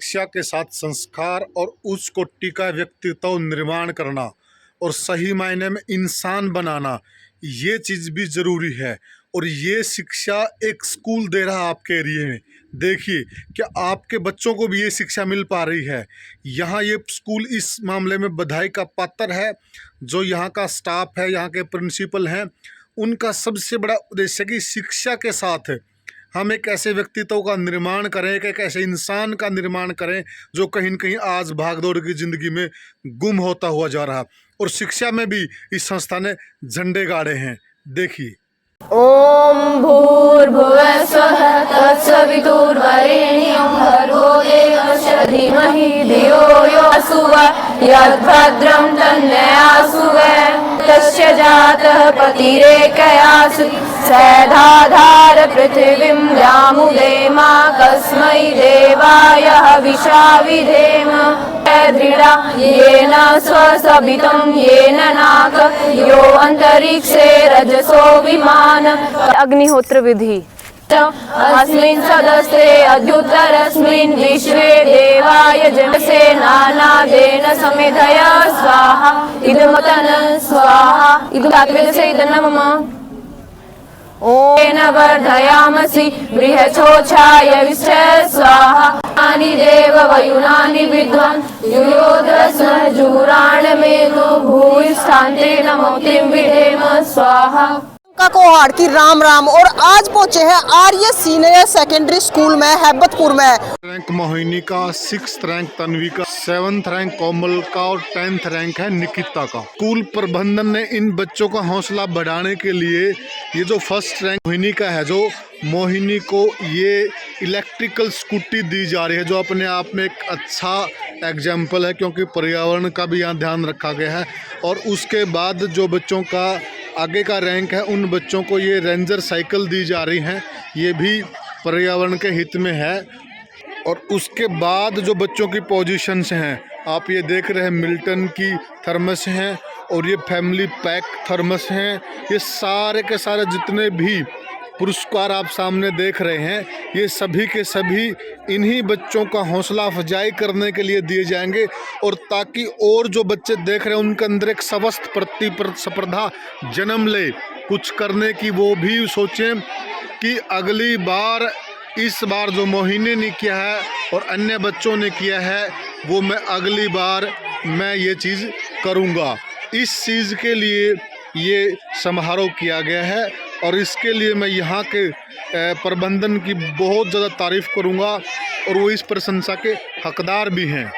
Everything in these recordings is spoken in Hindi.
शिक्षा के साथ संस्कार और उच्च कोटि का व्यक्तित्व निर्माण करना और सही मायने में इंसान बनाना, ये चीज़ भी ज़रूरी है। और ये शिक्षा एक स्कूल दे रहा आपके एरिए में। देखिए कि आपके बच्चों को भी ये शिक्षा मिल पा रही है। यहाँ ये स्कूल इस मामले में बधाई का पात्र है। जो यहाँ का स्टाफ है, यहाँ के प्रिंसिपल हैं, उनका सबसे बड़ा उद्देश्य कि शिक्षा के साथ हम एक ऐसे व्यक्तित्व का निर्माण करें, एक ऐसे इंसान का निर्माण करें जो कहीं न कहीं आज भागदौड़ की ज़िंदगी में गुम होता हुआ जा रहा। और शिक्षा में भी इस संस्था ने झंडे गाड़े हैं। देखिए, ओम भूर्भुवः स्वः तत्सवितुर्वरेण्यं भर्गो देवस्य धीमहि धियो यो न प्रचोदयात्। यद्भद्रं तन्नयासुः तस्य जातः पतिरेकयासु सैधाधार पृथिवीं व्यामुदे मा कस्मै देवाय हविषा विधेम दृढ़ा येन स्वसवितं येन नाक यो अंतरिक्षे रजसो विमान। अग्निहोत्र विधि अस्मिन् सदस्ते अद्युतरस्मिन् विश्वे देवाय जमसे नानादेन समेधय स्वाहा इदमतन स्वाहा इदुतात्वेदसे इदन्नमम ओम वर्धयामसि बृहच्छोछाय विश्व स्वाहा अनि देव वयुनानि विद्वान् युयोधस्म जुराणमेनो भूयिष्ठान्ते नमोतिं विधेम स्वाहा। कोहाड़ की राम राम। और आज पहुंचे हैं आर्य सीनियर सेकेंडरी स्कूल में हैबतपुर में। रैंक मोहिनी का, 6th रैंक तन्वी का, 7th रैंक कोमल का और 10th रैंक है निकिता का। स्कूल प्रबंधन ने इन बच्चों का हौसला बढ़ाने के लिए ये जो 1st रैंक मोहिनी का है, जो मोहिनी को ये इलेक्ट्रिकल स्कूटी दी जा रही है, जो अपने आप में एक अच्छा एग्जाम्पल है, क्योंकि पर्यावरण का भी यहाँ ध्यान रखा गया है। और उसके बाद जो बच्चों का आगे का रैंक है, उन बच्चों को ये रेंजर साइकिल दी जा रही हैं, ये भी पर्यावरण के हित में है। और उसके बाद जो बच्चों की पोजीशंस हैं, आप ये देख रहे हैं, मिल्टन की थर्मस हैं और ये फैमिली पैक थर्मस हैं। ये सारे के सारे जितने भी पुरस्कार आप सामने देख रहे हैं, ये सभी के सभी इन्हीं बच्चों का हौसला अफजाई करने के लिए दिए जाएंगे। और ताकि और जो बच्चे देख रहे हैं उनके अंदर एक स्वस्थ प्रतिस्पर्धा जन्म ले, कुछ करने की वो भी सोचें कि अगली बार, इस बार जो मोहिनी ने किया है और अन्य बच्चों ने किया है, वो मैं अगली बार मैं ये चीज़ करूँगा। इस चीज़ के लिए ये समारोह किया गया है और इसके लिए मैं यहाँ के प्रबंधन की बहुत ज़्यादा तारीफ़ करूँगा और वो इस प्रशंसा के हकदार भी हैं।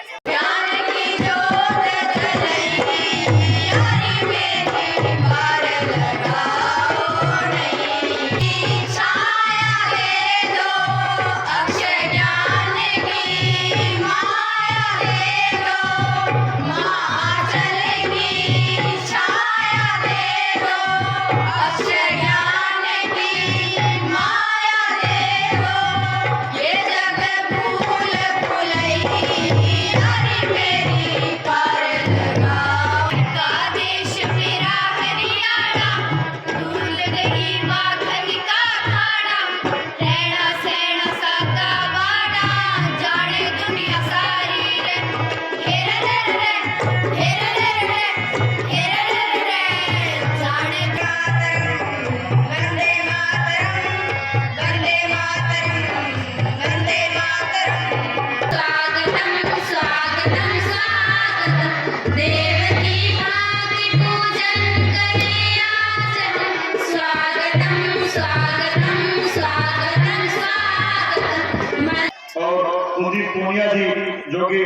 कुलदीप पूनिया जी, जो कि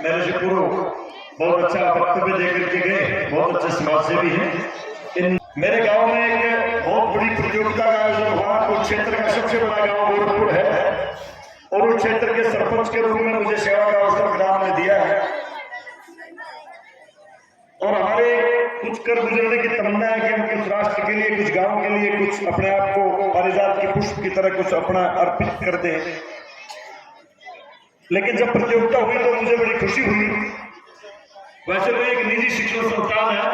मेरे से पूर्व बहुत अच्छा वक्तव्य देकर के गए, बहुत अच्छे समाज सेवी हैं। मेरे गांव में एक बहुत बड़ी प्रतियोगिता का आयोजन हुआ। उस क्षेत्र का सबसे बड़ा गांव गोरखपुर है और उस क्षेत्र के सरपंच के रूप में मुझे सेवा का अवसर ग्राम ने दिया है। और हमारे कुछ कर गुजरने की तमन्ना है कि हम कुछ राष्ट्र के लिए, कुछ गांव के लिए, कुछ अपने आप को पारिजात के पुष्प की तरह कुछ अपना अर्पित कर दें। लेकिन जब प्रतियोगिता हुई तो मुझे बड़ी खुशी हुई। वैसे तो एक निजी शिक्षण संस्थान है,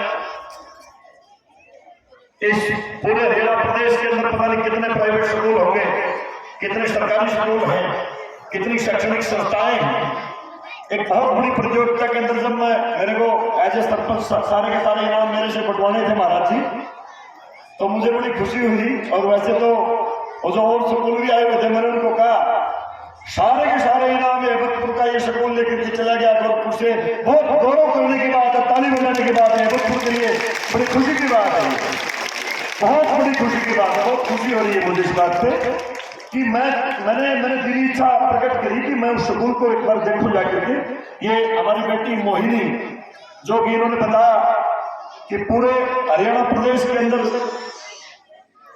इस पूरे हरियाणा प्रदेश के अंदर पता नहीं कितने प्राइवेट स्कूल होंगे, कितने सरकारी स्कूल हैं, कितनी शैक्षणिक संस्थाएं हैं। एक बहुत बड़ी प्रतियोगिता के अंदर जब मेरे को एज ए सरपंच सारे के सारे इनाम मेरे से बंटवाने थे महाराज जी, तो मुझे बड़ी खुशी हुई। और वैसे तो वो जो और स्कूल भी आए हुए थे, मैंने उनको कहा सारे के सारे इनाम हेबतपुर का ये स्कूल लेकर के चला गया गोरखपुर से। बहुत गौरव करने की बात है, ताली बजाने की बात है, हेबतपुर के लिए बड़ी खुशी की बात है, बहुत बड़ी खुशी की बात है। बहुत खुशी हो रही है मुझे इस बात से कि मैंने दिली इच्छा प्रकट करी कि मैं उस स्कूल को एक बार देखूं जाकर के। ये हमारी बेटी मोहिनी, जो कि इन्होंने बताया कि पूरे हरियाणा प्रदेश के अंदर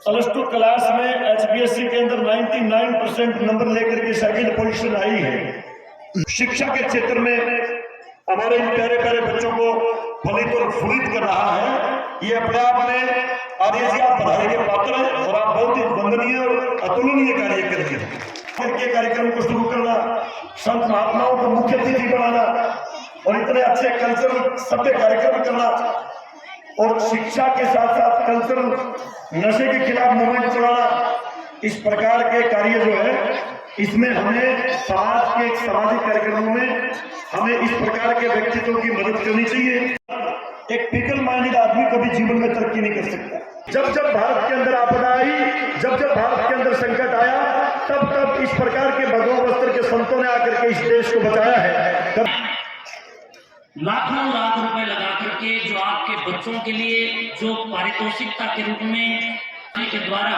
+2 क्लास में HBSC के अंदर 99% नंबर लेकर के सेकंड पोजीशन आई है। शिक्षा के क्षेत्र में हमारे इन प्यारे प्यारे बच्चों को फलित और फूलित कर रहा है। ये अपने आप में आर्य जी आप बधाई के पात्र हैं और आप बहुत ही वंदनीय और अतुलनीय कार्य कर रहे हैं। के कार्यक्रम को शुरू करना, संत महात्माओं को मुख्य अतिथि बनाना और इतने अच्छे कल्चरल सभ्य कार्यक्रम करना और शिक्षा के साथ साथ कल्चरल नशे के खिलाफ मूवमेंट चलाना, इस प्रकार के कार्य जो है इसमें हमें समाज के सामाजिक कार्यक्रमों में हमें इस प्रकार के व्यक्तित्वों की मदद करनी चाहिए। एक फिकल माइंडेड आदमी कभी जीवन में तरक्की नहीं कर सकता। जब जब भारत के अंदर आपदा आई, जब जब भारत के अंदर संकट आया, तब तब इस प्रकार के भगवा वस्त्र के संतों ने आकर के इस देश को बचाया है। लाखों लाख रुपए लगा करके जो आपके बच्चों के लिए जो पारितोषिकता के रूप में के द्वारा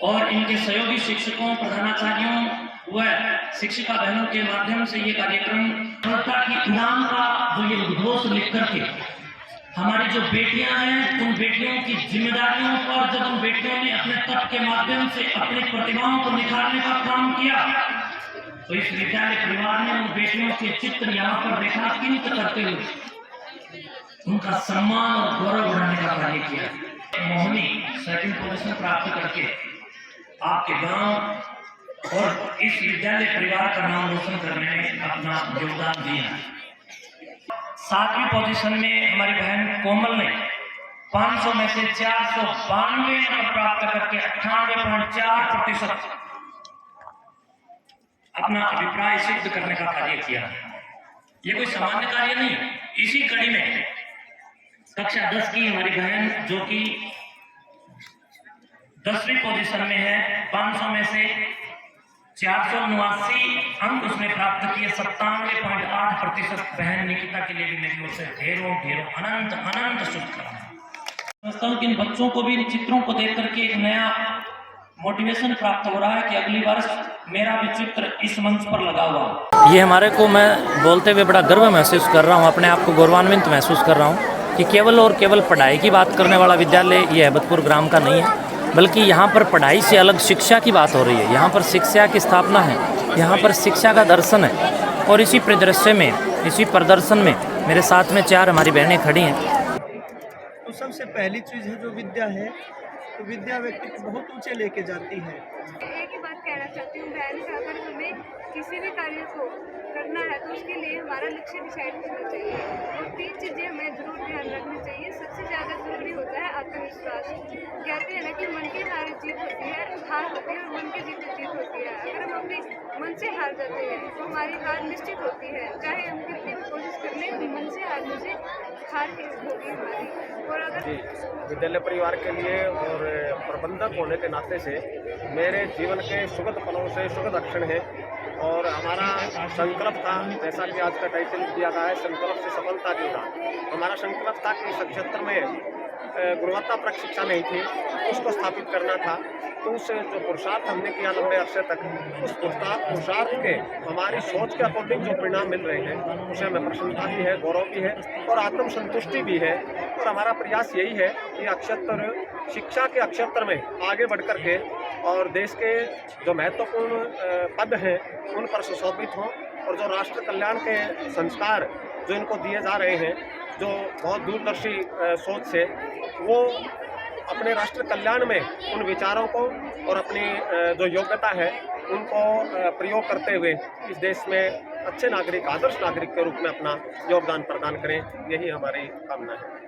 और इनके सहयोगी शिक्षकों, प्रधानाचार्यों व शिक्षिका बहनों के माध्यम से ये कार्यक्रम की इनाम का जो ये उद्घोष लिख करके हमारी जो बेटियां हैं, उन बेटियों की जिम्मेदारियों पर जब उन बेटियों ने अपने तप के माध्यम से अपनी प्रतिभाओं को निखारने का काम किया, तो इस विद्यालय परिवार ने उन बेटियों के चित्र यहाँ पर रेखांकित करते हुए उनका सम्मान और गौरव बढ़ाने का कार्य किया। मोहिनी सेकंड पोजीशन प्राप्त करके आपके गांव और इस विद्यालय परिवार का नाम रोशन करने में अपना योगदान दिया। 7वीं पोजीशन में हमारी बहन कोमल ने 500 में से 492 नंबर प्राप्त करके 98.4% अपना अभिप्राय सिद्ध करने का कार्य किया। ये कोई सामान्य कार्य नहीं। इसी कड़ी में कक्षा 10 की हमारी बहन जो कि 10वीं पोजीशन में है, 500 में से 479 अंक उसने प्राप्त किए, 97.8%। बहन निकिता के लिए भी मेरी ओर से ढेरों ढेरों अनंत अनंत शुभकामनाएं। समझता हूँ कि इन बच्चों को भी इन चित्रों को देख करके एक नया मोटिवेशन प्राप्त हो रहा है कि अगली वर्ष मेरा भी चित्र इस मंच पर लगा हुआ। ये हमारे को, मैं बोलते हुए बड़ा गर्व महसूस कर रहा हूँ, अपने आप को गौरवान्वित महसूस कर रहा हूँ कि केवल और केवल पढ़ाई की बात करने वाला विद्यालय ये हेबतपुर ग्राम का नहीं है, बल्कि यहाँ पर पढ़ाई से अलग शिक्षा की बात हो रही है। यहाँ पर शिक्षा की स्थापना है, यहाँ पर शिक्षा का दर्शन है। और इसी परिदृश्य में, इसी प्रदर्शन में मेरे साथ में 4 हमारी बहनें खड़ी हैं। तो सबसे पहली चीज़ है जो विद्या है, तो विद्या व्यक्ति को बहुत ऊंचे लेके जाती है। एक ही बात कहना चाहती हूँ बहन का, अगर हमें किसी भी कार्य को करना है तो उसके लिए हमारा लक्ष्य डिसाइड करना चाहिए और 3 चीज़ें हमें जरूर ध्यान रखनी चाहिए। सबसे ज़्यादा जरूरी होता है आत्मविश्वास। कहते हैं ना कि मन की हार जीत होती है, हार होती है और मन की जीत होती है। अगर हम अपने मन से हार जाते हैं तो हमारी हार निश्चित होती है, चाहे हम कितनी भी कोशिश कर लें, मन से हारने से हार होगी हमारी। और अगर विद्यालय परिवार के लिए और प्रबंधक होने के नाते से मेरे जीवन के सुखद पलों से सुखद अक्षण है। और हमारा संकल्प था, जैसा कि आज का टाइटल दिया गया है, संकल्प से सफलता की था। हमारा संकल्प था कि इस क्षेत्र में गुणवत्तापरक शिक्षा नहीं थी, उसको स्थापित करना था। तो उस जो पुरुषार्थ हमने किया लंबे अरसे तक, उस पुरुषार्थ के हमारी सोच के अकॉर्डिंग जो परिणाम मिल रहे हैं, उसे हमें प्रसन्नता भी है, गौरव भी है और आत्मसंतुष्टि भी है। और हमारा प्रयास यही है कि अक्षत्र शिक्षा के अक्षत्र में आगे बढ़ कर के और देश के जो महत्वपूर्ण पद हैं उन पर सुशोभित हों और जो राष्ट्र कल्याण के संस्कार जो इनको दिए जा रहे हैं, जो बहुत दूरदर्शी सोच से, वो अपने राष्ट्र कल्याण में उन विचारों को और अपनी जो योग्यता है उनको प्रयोग करते हुए इस देश में अच्छे नागरिक, आदर्श नागरिक के रूप में अपना योगदान प्रदान करें, यही हमारी कामना है।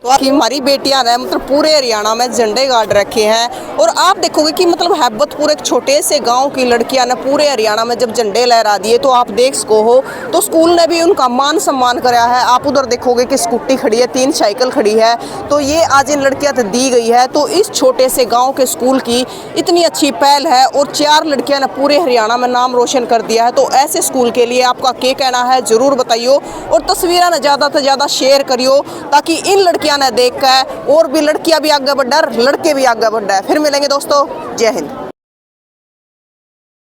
तो हमारी बेटियां ने मतलब पूरे हरियाणा में झंडे गाड़ रखे हैं और आप देखोगे कि मतलब हैबतपुर एक छोटे से गांव की लड़कियां ने पूरे हरियाणा में जब झंडे लहरा दिए तो आप देख सको हो तो स्कूल ने भी उनका मान सम्मान कराया है। आप उधर देखोगे कि स्कूटी खड़ी है, 3 साइकिल खड़ी है, तो ये आज इन लड़कियां दी गई है। तो इस छोटे से गाँव के स्कूल की इतनी अच्छी पहल है और 4 लड़कियां ने पूरे हरियाणा में नाम रोशन कर दिया है। तो ऐसे स्कूल के लिए आपका क्या कहना है जरूर बताइयो और तस्वीरें ने ज़्यादा से ज़्यादा शेयर करियो ताकि इन लड़कियां ने देख कर और भी लड़कियां भी आगे बढ़ा, लड़के भी आगे बढ़ा। फिर मिलेंगे दोस्तों, जय हिंद।